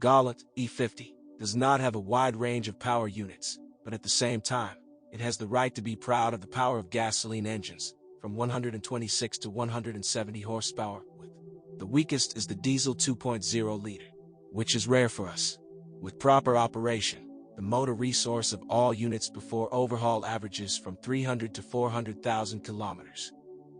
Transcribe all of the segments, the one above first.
Galant E50 does not have a wide range of power units, but at the same time, it has the right to be proud of the power of gasoline engines, from 126 to 170 horsepower. The weakest is the diesel 2.0 liter, which is rare for us. With proper operation, the motor resource of all units before overhaul averages from 300 to 400,000 kilometers.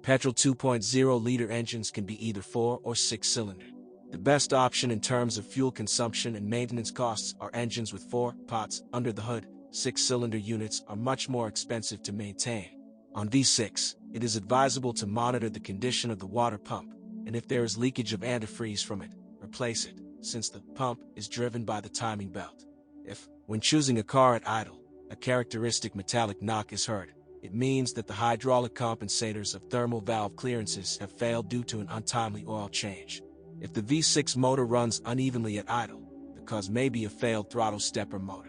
Petrol 2.0 liter engines can be either 4 or 6 cylinder. The best option in terms of fuel consumption and maintenance costs are engines with 4 pots under the hood. 6-cylinder units are much more expensive to maintain. On V6, it is advisable to monitor the condition of the water pump, and if there is leakage of antifreeze from it, replace it, since the pump is driven by the timing belt. If, when choosing a car at idle, a characteristic metallic knock is heard, it means that the hydraulic compensators of thermal valve clearances have failed due to an untimely oil change. If the V6 motor runs unevenly at idle, the cause may be a failed throttle stepper motor.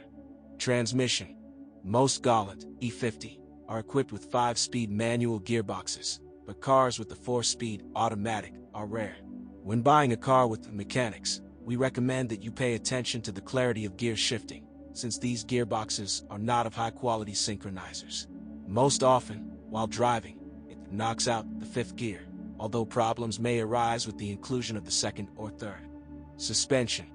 Transmission. Most Galant E50 are equipped with 5-speed manual gearboxes, but cars with the 4-speed automatic are rare. When buying a car with mechanics, we recommend that you pay attention to the clarity of gear shifting, since these gearboxes are not of high-quality synchronizers. Most often, while driving, it knocks out the 5th gear, although problems may arise with the inclusion of the 2nd or 3rd. Suspension.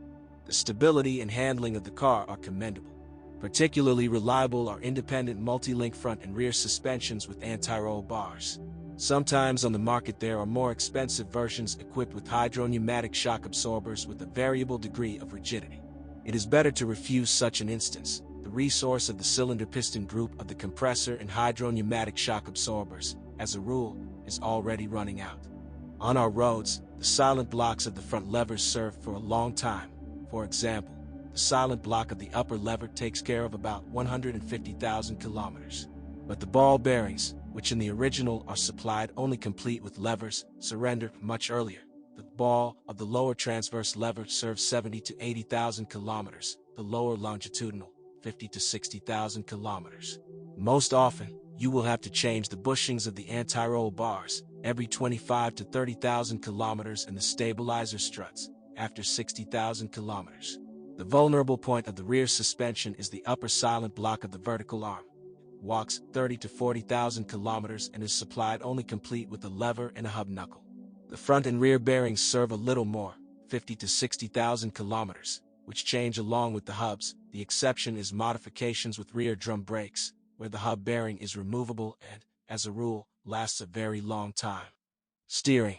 The stability and handling of the car are commendable. Particularly reliable are independent multi-link front and rear suspensions with anti-roll bars. Sometimes on the market there are more expensive versions equipped with hydropneumatic shock absorbers with a variable degree of rigidity. It is better to refuse such an instance. The resource of the cylinder piston group of the compressor and hydropneumatic shock absorbers, as a rule, is already running out. On our roads, the silent blocks of the front levers serve for a long time. For example, the silent block of the upper lever takes care of about 150,000 kilometers. But the ball bearings, which in the original are supplied only complete with levers, surrender much earlier. The ball of the lower transverse lever serves 70 to 80,000 kilometers, the lower longitudinal, 50 to 60,000 kilometers. Most often, you will have to change the bushings of the anti-roll bars every 25 to 30,000 kilometers and the stabilizer struts after 60,000 kilometers. The vulnerable point of the rear suspension is the upper silent block of the vertical arm. It walks 30 to 40,000 kilometers and is supplied only complete with a lever and a hub knuckle. The front and rear bearings serve a little more, 50 to 60,000 kilometers, which change along with the hubs. The exception is modifications with rear drum brakes, where the hub bearing is removable and, as a rule, lasts a very long time. Steering.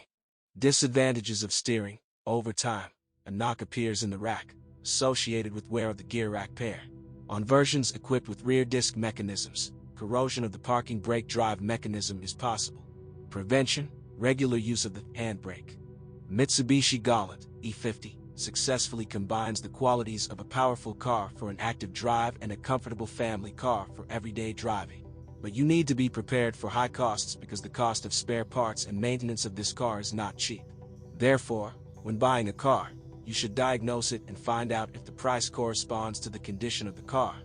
Disadvantages of steering. Over time, a knock appears in the rack, associated with wear of the gear rack pair. On versions equipped with rear disc mechanisms, corrosion of the parking brake drive mechanism is possible. Prevention. Regular use of the handbrake. Mitsubishi Galant E50 successfully combines the qualities of a powerful car for an active drive and a comfortable family car for everyday driving. But you need to be prepared for high costs because the cost of spare parts and maintenance of this car is not cheap. Therefore, when buying a car, you should diagnose it and find out if the price corresponds to the condition of the car.